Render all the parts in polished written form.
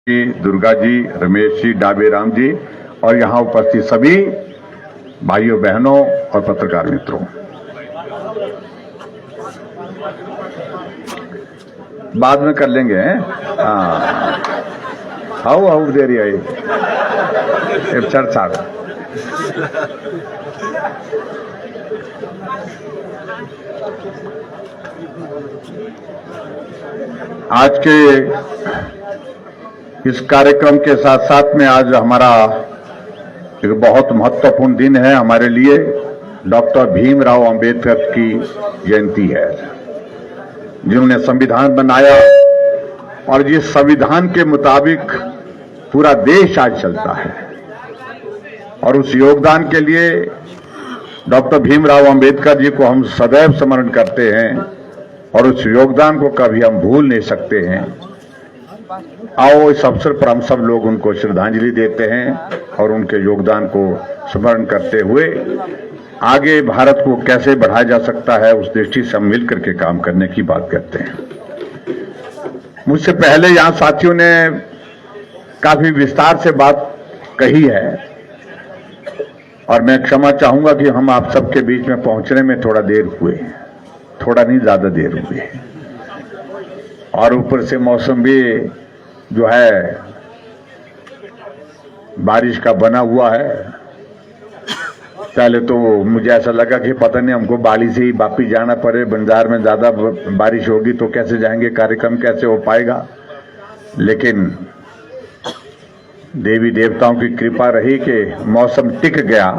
जी, दुर्गा जी, रमेश जी, डाबेराम जी और यहाँ उपस्थित सभी भाइयों बहनों और पत्रकार मित्रों, बाद में कर लेंगे। हाँ, हाउ हाउ देरी आई चर्चा। आज के इस कार्यक्रम के साथ साथ में आज हमारा एक बहुत महत्वपूर्ण दिन है हमारे लिए। डॉक्टर भीमराव अंबेडकर की जयंती है, जिन्होंने संविधान बनाया और जिस संविधान के मुताबिक पूरा देश आज चलता है। और उस योगदान के लिए डॉक्टर भीमराव अंबेडकर जी को हम सदैव स्मरण करते हैं और उस योगदान को कभी हम भूल नहीं सकते हैं। आओ इस अवसर पर हम सब लोग उनको श्रद्धांजलि देते हैं और उनके योगदान को स्मरण करते हुए आगे भारत को कैसे बढ़ाया जा सकता है उस दृष्टि से हम मिलकर के काम करने की बात करते हैं। मुझसे पहले यहाँ साथियों ने काफी विस्तार से बात कही है और मैं क्षमा चाहूंगा कि हम आप सबके बीच में पहुंचने में थोड़ा देर हुए, थोड़ा नहीं ज्यादा देर हुई और ऊपर से मौसम भी जो है बारिश का बना हुआ है। पहले तो मुझे ऐसा लगा कि पता नहीं हमको बाली से ही वापिस जाना पड़े, बंजार में ज्यादा बारिश होगी तो कैसे जाएंगे, कार्यक्रम कैसे हो पाएगा। लेकिन देवी देवताओं की कृपा रही कि मौसम टिक गया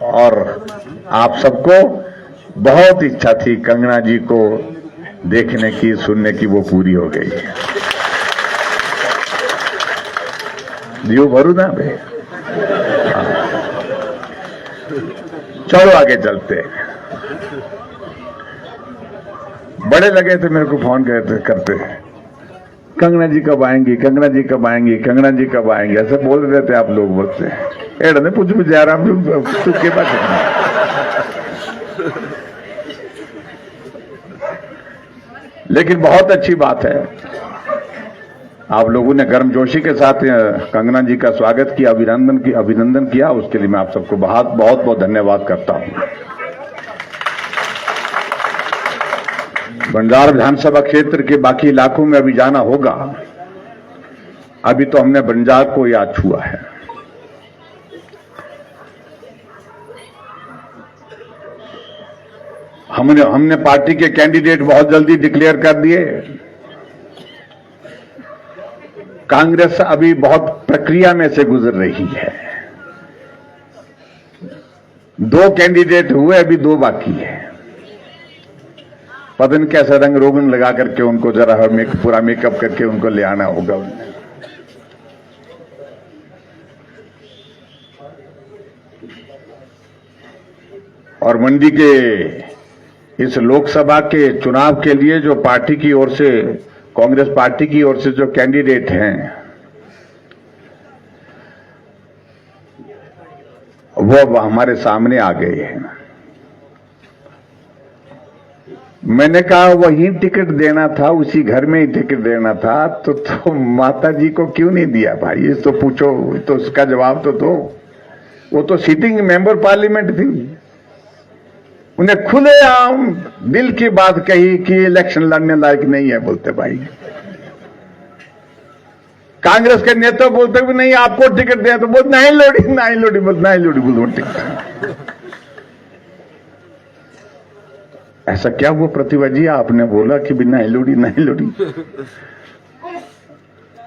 और आप सबको बहुत इच्छा थी कंगना जी को देखने की, सुनने की, वो पूरी हो गई। जीव भरू ना भाई। चलो आगे चलते हैं। बड़े लगे थे मेरे को फोन करते कंगना जी कब आएंगी, कंगना जी कब आएंगी, कंगना जी कब आएंगे, ऐसे बोल रहे थे आप लोग बोलते एड़ा ने पूछ जा रहा तू के पास। लेकिन बहुत अच्छी बात है, आप लोगों ने गर्मजोशी के साथ कंगना जी का स्वागत किया, अभिनंदन किया, उसके लिए मैं आप सबको बहुत बहुत धन्यवाद करता हूं। बंजार विधानसभा क्षेत्र के बाकी इलाकों में अभी जाना होगा, अभी तो हमने बंजार को याद छुआ है। हमने पार्टी के कैंडिडेट बहुत जल्दी डिक्लेयर कर दिए। कांग्रेस अभी बहुत प्रक्रिया में से गुजर रही है। 2 कैंडिडेट हुए, अभी 2 बाकी है। पता नहीं कैसे रंग रोगन लगा करके उनको जरा पूरा मेकअप करके उनको ले आना होगा। और मंडी के इस लोकसभा के चुनाव के लिए जो पार्टी की ओर से, कांग्रेस पार्टी की ओर से जो कैंडिडेट हैं वो हमारे सामने आ गए हैं। मैंने कहा वही टिकट देना था, उसी घर में ही टिकट देना था, तो माता जी को क्यों नहीं दिया भाई, ये तो पूछो, तो उसका जवाब तो दो। वो तो सिटिंग मेंबर पार्लियामेंट थी, उन्हें खुलेआम दिल की बात कही कि इलेक्शन लड़ने लायक नहीं है। बोलते भाई कांग्रेस के नेता बोलते भी नहीं आपको टिकट दिया, तो बोल नहीं लोड़ी बोल टिकट। ऐसा क्या हुआ प्रतिभा जी, आपने बोला कि भी नहीं लोड़ी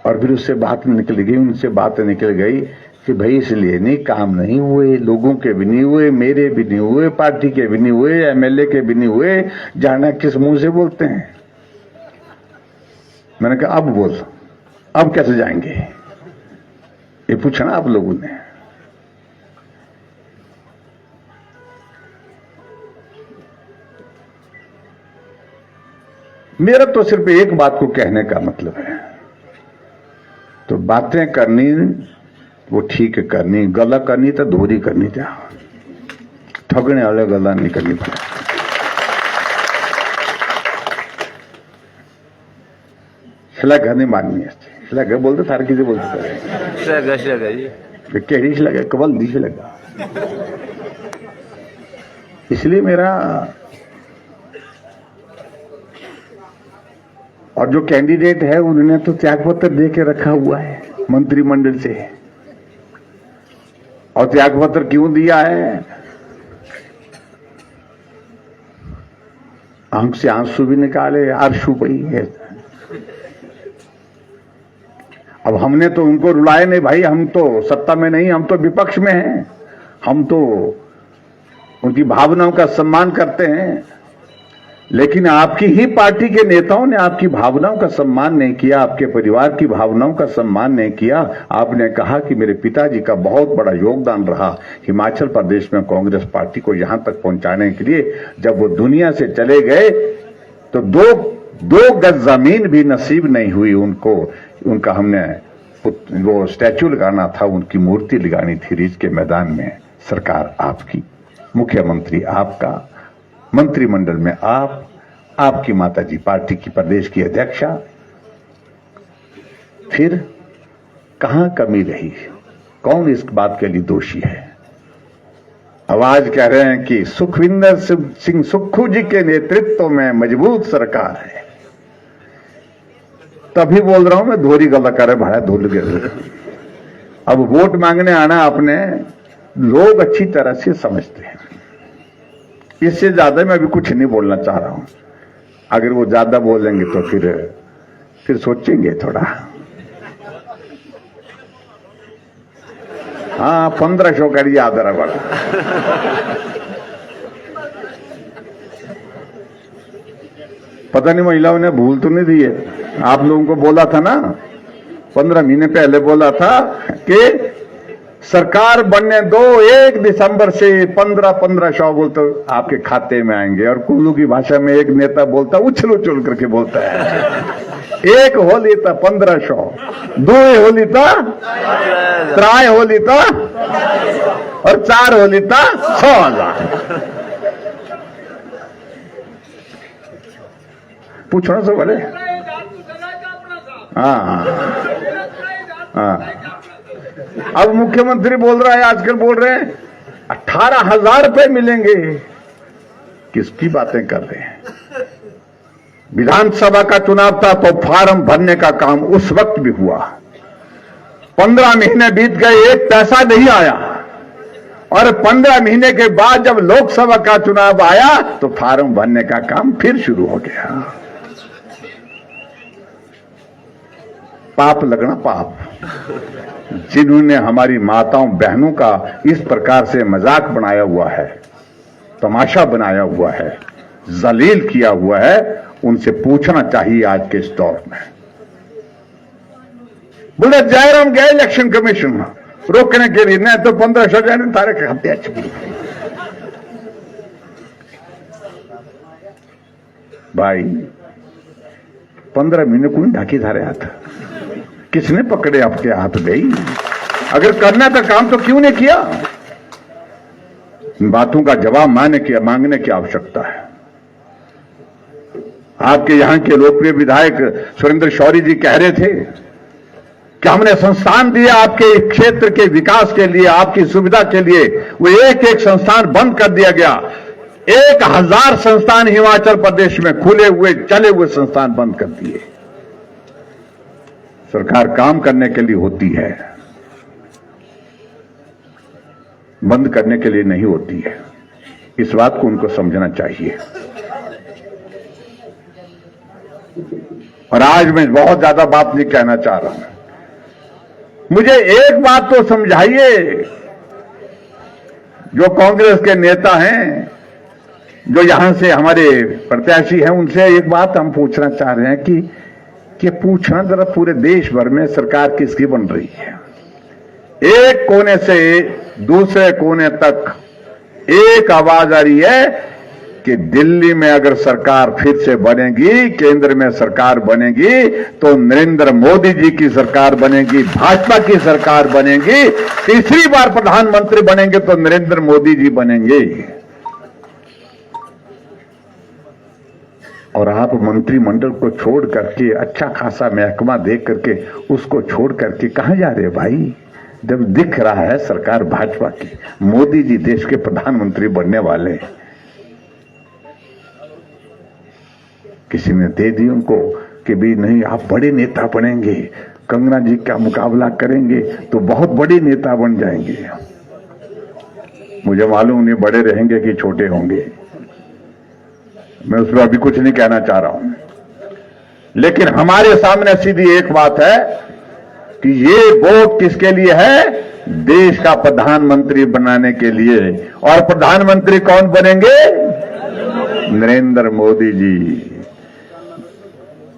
और फिर उससे बात निकल गई, उनसे बात निकल गई कि भाई इसलिए नहीं, काम नहीं हुए, लोगों के भी नहीं हुए, मेरे भी नहीं हुए, पार्टी के भी नहीं हुए, एमएलए के भी नहीं हुए, जाना किस मुंह से बोलते हैं। मैंने कहा अब बोल, अब कैसे जाएंगे, ये पूछना आप लोगों ने। मेरा तो सिर्फ एक बात को कहने का मतलब है, तो बातें करनी वो ठीक है करनी, गला करनी तो धोरी करनी था, ठगने वाले गला नहीं करनी पड़ा। शिला घरनी माननी असते शिलग बोलते सारे किसी बोलते जी केड़ी शिलग कबल दी शिलग। इसलिए मेरा और जो कैंडिडेट है उन्होंने तो त्यागपत्र दे के रखा हुआ है मंत्रिमंडल से। और त्यागपत्र क्यों दिया है? आंख से आंसू भी निकाले, आरशू पड़ी है। अब हमने तो उनको रुलाए नहीं भाई, हम तो सत्ता में नहीं, हम तो विपक्ष में हैं। हम तो उनकी भावनाओं का सम्मान करते हैं, लेकिन आपकी ही पार्टी के नेताओं ने आपकी भावनाओं का सम्मान नहीं किया, आपके परिवार की भावनाओं का सम्मान नहीं किया। आपने कहा कि मेरे पिताजी का बहुत बड़ा योगदान रहा हिमाचल प्रदेश में कांग्रेस पार्टी को यहां तक पहुंचाने के लिए। जब वो दुनिया से चले गए तो दो गज जमीन भी नसीब नहीं हुई उनको। उनका हमने वो स्टैच्यू लगाना था, उनकी मूर्ति लगानी थी रिज के मैदान में। सरकार आपकी, मुख्यमंत्री आपका, मंत्रिमंडल में आपकी माताजी पार्टी की प्रदेश की अध्यक्षा, फिर कहां कमी रही? कौन इस बात के लिए दोषी है? आवाज कह रहे हैं कि सुखविंदर सिंह सुक्खू जी के नेतृत्व में मजबूत सरकार है। तभी बोल रहा हूं मैं, धोरी गला करे भाड़ा धुल गए। अब वोट मांगने आना आपने, लोग अच्छी तरह से समझते हैं। इससे ज्यादा मैं अभी कुछ नहीं बोलना चाह रहा हूं। अगर वो ज्यादा बोलेंगे तो फिर सोचेंगे थोड़ा। हाँ 1500 का याद रहा बड़ा। पता नहीं महिलाओं ने भूल तो नहीं दी है। आप लोगों को बोला था ना, 15 महीने पहले बोला था कि सरकार बनने दो, 1 दिसंबर से 1500 बोलते आपके खाते में आएंगे। और कुल्लू की भाषा में एक नेता बोलता, उछल उछल करके बोलता है, 1 होली था 1500, 2 होली था 3 होली था और 4 होली था 6,000। पूछना से बोले। हाँ। अब मुख्यमंत्री बोल रहा है, आजकल बोल रहे हैं 18,000 रुपए मिलेंगे। किसकी बातें कर रहे हैं? विधानसभा का चुनाव था तो फार्म भरने का काम उस वक्त भी हुआ। 15 महीने बीत गए, 1 पैसा नहीं आया। और 15 महीने के बाद जब लोकसभा का चुनाव आया तो फार्म भरने का काम फिर शुरू हो गया। पाप लगना पाप। जिन्होंने हमारी माताओं बहनों का इस प्रकार से मजाक बनाया हुआ है, तमाशा बनाया हुआ है, जलील किया हुआ है, उनसे पूछना चाहिए आज के इस दौर में। बोले जयराम गए इलेक्शन कमीशन रोकने के लिए, नहीं तो 1500 जाने तारे के हत्या छुपी। भाई 15 महीने कोई ढाकी धारे हाथ, किसने पकड़े आपके हाथ गई? अगर करना था काम तो क्यों नहीं किया? इन बातों का जवाब मांगने की आवश्यकता है। आपके यहां के लोकप्रिय विधायक सुरेंद्र शौरी जी कह रहे थे कि हमने संस्थान दिया आपके क्षेत्र के विकास के लिए, आपकी सुविधा के लिए। वो एक संस्थान बंद कर दिया गया। 1000 संस्थान हिमाचल प्रदेश में खुले हुए चले हुए संस्थान बंद कर दिए। सरकार काम करने के लिए होती है, बंद करने के लिए नहीं होती है। इस बात को उनको समझना चाहिए। और आज मैं बहुत ज्यादा बात नहीं कहना चाह रहा हूं। मुझे एक बात तो समझाइए, जो कांग्रेस के नेता हैं, जो यहां से हमारे प्रत्याशी हैं, उनसे एक बात हम पूछना चाह रहे हैं कि पूछना जरा, पूरे देश भर में सरकार किसकी बन रही है? एक कोने से दूसरे कोने तक एक आवाज आ रही है कि दिल्ली में अगर सरकार फिर से बनेगी, केंद्र में सरकार बनेगी तो नरेंद्र मोदी जी की सरकार बनेगी, भाजपा की सरकार बनेगी, तीसरी बार प्रधानमंत्री बनेंगे तो नरेंद्र मोदी जी बनेंगे। और आप मंत्रिमंडल को छोड़ करके अच्छा खासा महकमा दे करके उसको छोड़ करके कहां जा रहे भाई? जब दिख रहा है सरकार भाजपा की, मोदी जी देश के प्रधानमंत्री बनने वाले, किसी ने दे दी उनको कि भी नहीं आप बड़े नेता बनेंगे, कंगना जी का मुकाबला करेंगे तो बहुत बड़े नेता बन जाएंगे। मुझे मालूम नहीं बड़े रहेंगे कि छोटे होंगे, मैं उसमें अभी कुछ नहीं कहना चाह रहा हूं, लेकिन हमारे सामने सीधी एक बात है कि ये वोट किसके लिए है? देश का प्रधानमंत्री बनाने के लिए। और प्रधानमंत्री कौन बनेंगे? नरेंद्र मोदी जी।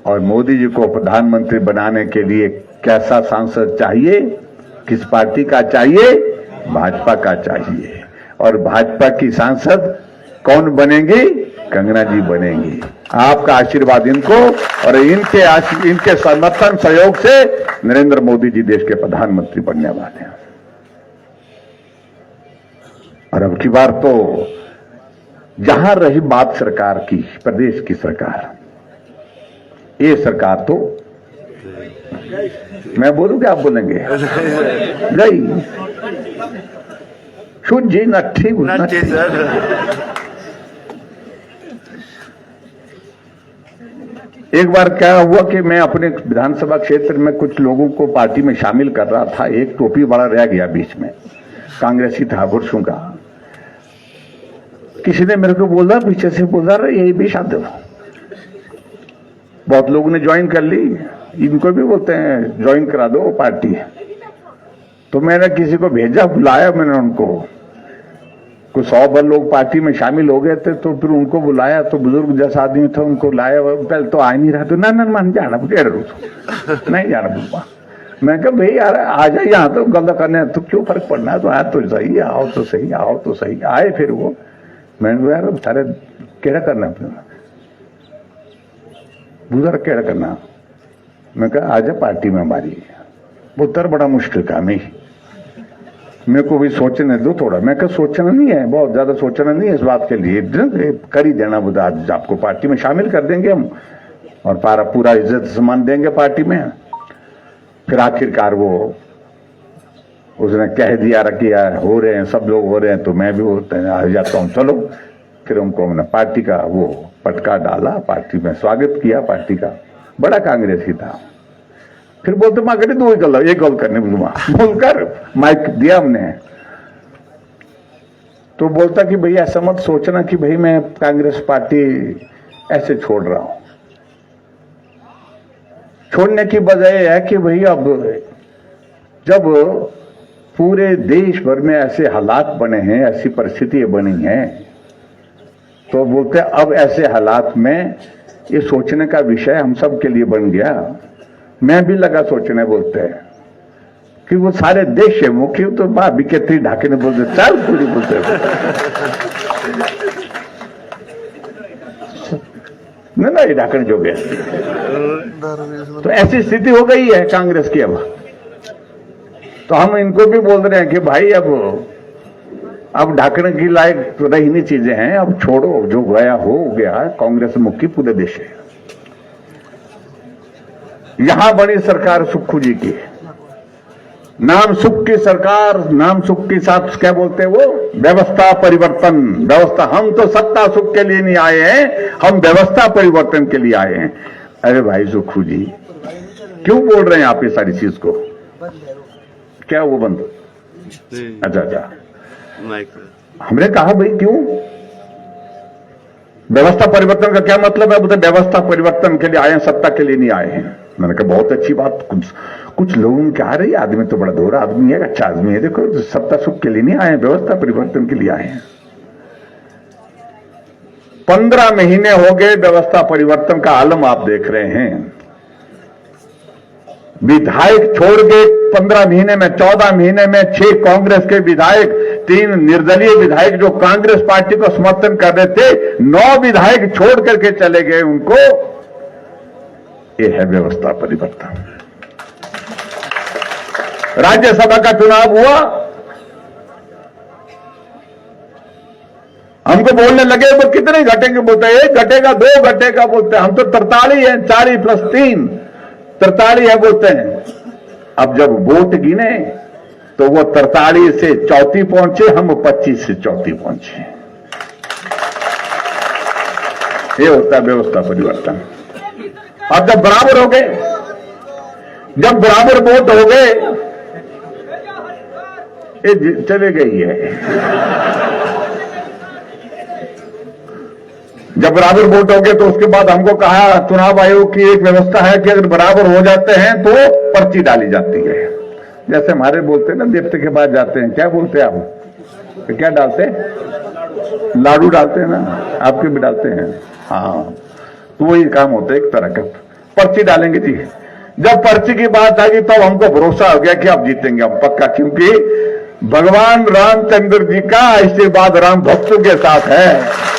और मोदी जी को प्रधानमंत्री बनाने के लिए कैसा सांसद चाहिए? किस पार्टी का चाहिए? भाजपा का चाहिए। और भाजपा की सांसद कौन बनेंगी? कंगना जी बनेंगी। आपका आशीर्वाद इनको और इनके समर्थन सहयोग से नरेंद्र मोदी जी देश के प्रधानमंत्री बनने वाले हैं। और अब की बार तो जहां रही बात सरकार की, प्रदेश की सरकार, ये सरकार तो मैं बोलूं क्या आप बोलेंगे? गई शुद्ध जी नट्ठी सर। एक बार क्या हुआ कि मैं अपने विधानसभा क्षेत्र में कुछ लोगों को पार्टी में शामिल कर रहा था, एक टोपी वाला रह गया बीच में, कांग्रेसी था, गुरसों का। किसी ने मेरे को बोला, पीछे से बोला, यही भी शादी। बहुत लोगों ने ज्वाइन कर ली, इनको भी बोलते हैं ज्वाइन करा दो पार्टी। तो मैंने किसी को भेजा, बुलाया मैंने उनको, कुछ 100 भर लोग पार्टी में शामिल हो गए थे। तो फिर उनको बुलाया, तो बुजुर्ग जैसा आदमी था, उनको लाया। पहले तो आ नहीं रहा, तो ना मन जाना नहीं जाना बुआ। मैं कहा भाई यार आ जाए, यहाँ तो गलत करने तो क्यों फर्क पड़ना है, तो आया तो सही, आओ तो सही, आओ तो सही। आए फिर वो, मैंने यार सारे केड़ा करना, बुजुर्ग केड़ा करना। मैं कहा आजा पार्टी में हमारी, वो उतर बड़ा मुश्किल काम है, मेरे को भी सोचने दो थोड़ा। मैं कहा सोचना नहीं है, बहुत ज्यादा सोचना नहीं है इस बात के लिए, कर ही देना बुधा, आज आपको पार्टी में शामिल कर देंगे हम और पूरा इज्जत सम्मान देंगे पार्टी में। फिर आखिरकार वो उसने कह दिया रखिया हो रहे हैं, सब लोग हो रहे हैं, तो मैं भी आ जाता हूँ, चलो। फिर हमको हमने पार्टी का वो पटका डाला, पार्टी में स्वागत किया पार्टी का। बड़ा कांग्रेसी था। फिर बोलते मां करे 2 गल, 1 गल करने बोलकर माइक दिया हमने। तो बोलता कि भैया ऐसा मत सोचना कि भाई मैं कांग्रेस पार्टी ऐसे छोड़ रहा हूं। छोड़ने की वजह है कि भाई अब जब पूरे देश भर में ऐसे हालात बने हैं, ऐसी परिस्थितियां बनी हैं, तो बोलते अब ऐसे हालात में ये सोचने का विषय हम सब के लिए बन गया। मैं भी लगा सोचने, बोलते हैं कि वो सारे देश है मुख्य, तो मां बिकेत्री ढाके ने बोलते चार पूरी बोलते ना ये ढाकन जो गया। तो ऐसी स्थिति हो गई है कांग्रेस की अब। तो हम इनको भी बोल रहे हैं कि भाई अब ढाकने की लायक रही नहीं चीजें हैं, अब छोड़ो, जो गया हो गया। कांग्रेस मुक्ति पूरे देश है। यहां बनी सरकार सुक्खू जी की, नाम सुख की सरकार, नाम सुख के साथ क्या बोलते हैं वो, व्यवस्था परिवर्तन। व्यवस्था, हम तो सत्ता सुख के लिए नहीं आए हैं, हम व्यवस्था परिवर्तन के लिए आए हैं। अरे भाई सुक्खू जी क्यों बोल रहे हैं आप ये सारी चीज को? क्या वो बंद? अच्छा, हमने कहा भाई क्यों व्यवस्था परिवर्तन का क्या मतलब है? बोलते व्यवस्था परिवर्तन के लिए आए हैं, सत्ता के लिए नहीं आए हैं। मैंने कहा बहुत अच्छी बात। कुछ लोगों के आ रही है, आदमी तो बड़ा दोहरा आदमी है, अच्छा आदमी है, देखो सत्ता सुख के लिए नहीं आए हैं, व्यवस्था परिवर्तन के लिए आए हैं। 15 महीने हो गए व्यवस्था परिवर्तन का आलम आप देख रहे हैं। विधायक छोड़ के 15 महीने में, 14 महीने में 6 कांग्रेस के विधायक, 3 निर्दलीय विधायक जो कांग्रेस पार्टी को समर्थन कर रहे थे, 9 विधायक छोड़ करके चले गए उनको। यह है व्यवस्था परिवर्तन। राज्यसभा का चुनाव हुआ, हम हमको बोलने लगे वो कितने घटेंगे, बोलते हैं 1 घटेगा 2 घटेगा, बोलते हैं हम तो 43 है, 40 + 3 43 है बोलते हैं। अब जब वोट गिने तो वो 43 से 34 पहुंचे, हम 25 से 34 पहुंचे। ये होता है व्यवस्था परिवर्तन। अब जब बराबर हो गए, जब बराबर वोट हो गए, ये चले गई है। जब बराबर वोट हो गए तो उसके बाद हमको कहा चुनाव आयोग की एक व्यवस्था है कि अगर बराबर हो जाते हैं तो पर्ची डाली जाती है। जैसे हमारे बोलते हैं ना, देवते के पास जाते हैं, क्या बोलते हैं आप, तो क्या डालते हैं, लाडू डालते हैं ना, आपके भी डालते हैं। हाँ, तो वही काम होता है एक तरह का, पर्ची डालेंगे जी। जब पर्ची की बात आई तब हमको भरोसा हो गया कि अब जीतेंगे हम पक्का, क्योंकि भगवान रामचंद्र जी का आशीर्वाद राम भक्तों के साथ है।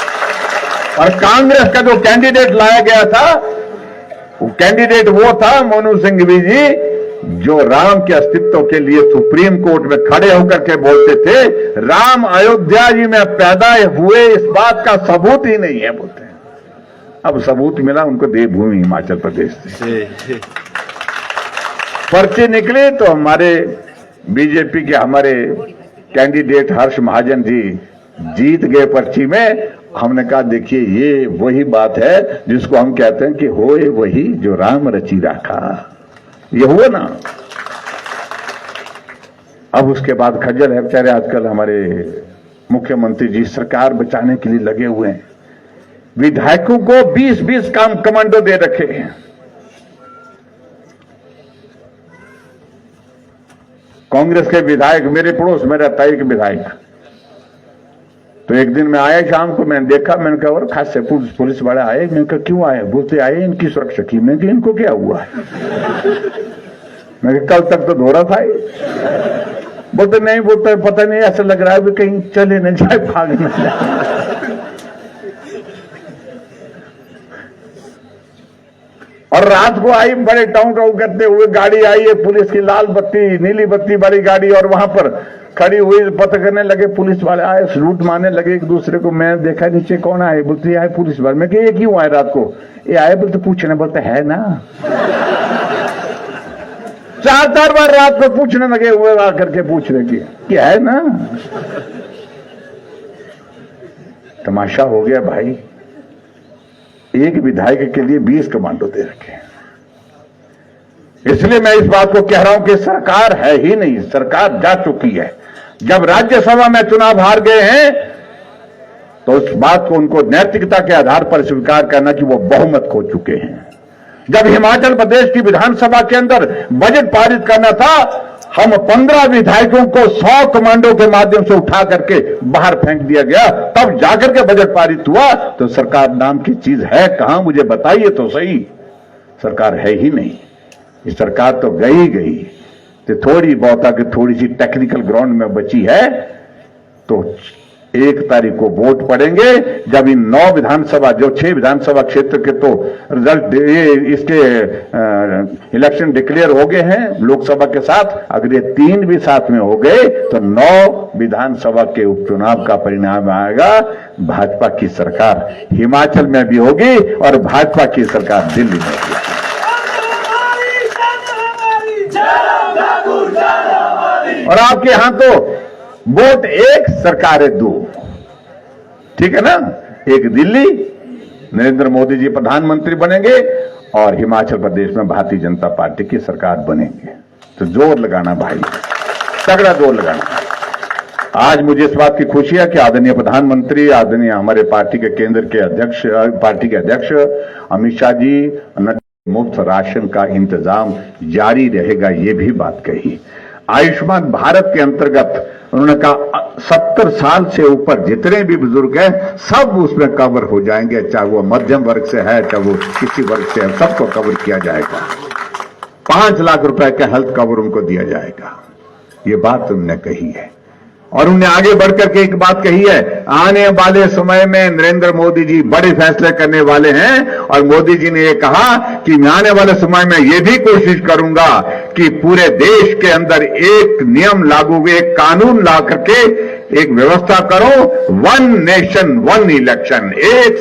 और कांग्रेस का जो कैंडिडेट लाया गया था, वो कैंडिडेट वो था मोनू सिंघवी जी, जो राम के अस्तित्व के लिए सुप्रीम कोर्ट में खड़े होकर के बोलते थे राम अयोध्या जी में पैदा हुए, इस बात का सबूत ही नहीं है बोलते हैं। अब सबूत मिला उनको देवभूमि हिमाचल प्रदेश से। पर्ची निकली तो हमारे बीजेपी के हमारे कैंडिडेट हर्ष महाजन जी जीत गए पर्ची में। हमने कहा देखिए ये वही बात है जिसको हम कहते हैं कि होए वही जो राम रची राखा, ये हुआ ना। अब उसके बाद खज्जल है बेचारे, आजकल हमारे मुख्यमंत्री जी सरकार बचाने के लिए लगे हुए हैं। विधायकों को 20-20 काम कमांडो दे रखे हैं। कांग्रेस के विधायक, मेरे पड़ोस में रहता है एक विधायक, तो एक दिन मैं आया शाम को, मैंने देखा, मैंने कहा और खास से पुलिस वाले आए। मैंने कहा क्यों आए, बोलते आए इनकी सुरक्षा की। मैंने कहा इनको क्या हुआ है, मैं कल तक तो धोरा था। बोलते नहीं, बोलते पता नहीं, ऐसा लग रहा है भी कहीं चले न जाए, भाग न जाए। और रात को आई बड़े टाउन करते हुए गाड़ी आई है पुलिस की, लाल बत्ती नीली बत्ती वाली गाड़ी, और वहां पर खड़ी हुई, पता करने लगे। पुलिस वाले आए, सलूट मारने लगे एक दूसरे को। मैं देखा नीचे कौन आए, बोलते आए पुलिस वाले। मैं ये क्यों आए रात को, ये आए बोलते पूछने, बोलते है ना। 4 बार रात को पूछने लगे हुए, आकर के पूछ रहे कि क्या है ना। तमाशा हो गया भाई, एक विधायक के लिए 20 कमांडो दे रखे। इसलिए मैं इस बात को कह रहा हूं कि सरकार है ही नहीं, सरकार जा चुकी है। जब राज्यसभा में चुनाव हार गए हैं तो उस बात को उनको नैतिकता के आधार पर स्वीकार करना कि वो बहुमत खो चुके हैं। जब हिमाचल प्रदेश की विधानसभा के अंदर बजट पारित करना था, हम 15 विधायकों को 100 कमांडो के माध्यम से उठा करके बाहर फेंक दिया गया, तब जाकर के बजट पारित हुआ। तो सरकार नाम की चीज है कहां, मुझे बताइए तो सही। सरकार है ही नहीं, ये सरकार तो गई। तो थोड़ी बहुत आके थोड़ी सी टेक्निकल ग्राउंड में बची है। तो 1 तारीख को वोट पड़ेंगे, जब इन 9 विधानसभा, जो 6 विधानसभा क्षेत्र के तो रिजल्ट इसके इलेक्शन डिक्लेयर हो गए हैं लोकसभा के साथ, अगर ये 3 भी साथ में हो गए तो 9 विधानसभा के उपचुनाव का परिणाम आएगा। भाजपा की सरकार हिमाचल में भी होगी और भाजपा की सरकार दिल्ली में होगी। और आपके यहां तो वोट 1, सरकारें 2, ठीक है ना। एक दिल्ली, नरेंद्र मोदी जी प्रधानमंत्री बनेंगे, और हिमाचल प्रदेश में भारतीय जनता पार्टी की सरकार बनेंगे। तो जोर लगाना भाई, तगड़ा जोर लगाना। आज मुझे इस बात की खुशी है कि आदरणीय प्रधानमंत्री, आदरणीय हमारे पार्टी के केंद्र के अध्यक्ष, पार्टी के अध्यक्ष अमित शाह जी मुफ्त राशन का इंतजाम जारी रहेगा, ये भी बात कही। आयुष्मान भारत के अंतर्गत उन्होंने कहा 70 साल से ऊपर जितने भी बुजुर्ग हैं सब उसमें कवर हो जाएंगे, चाहे वो मध्यम वर्ग से है, चाहे वो किसी वर्ग से है, सबको कवर किया जाएगा। 5 लाख रुपए का हेल्थ कवर उनको दिया जाएगा, ये बात उन्होंने कही है। और उन्हें आगे बढ़कर के एक बात कही है, आने वाले समय में नरेंद्र मोदी जी बड़े फैसले करने वाले हैं। और मोदी जी ने यह कहा कि मैं आने वाले समय में यह भी कोशिश करूंगा कि पूरे देश के अंदर एक नियम लागू, एक कानून ला करके एक व्यवस्था करो, वन नेशन वन इलेक्शन, एक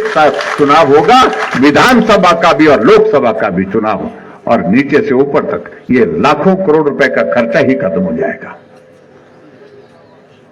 साथ चुनाव होगा, विधानसभा का भी और लोकसभा का भी चुनाव, और नीचे से ऊपर तक ये लाखों करोड़ रुपए का खर्चा ही खत्म हो जाएगा।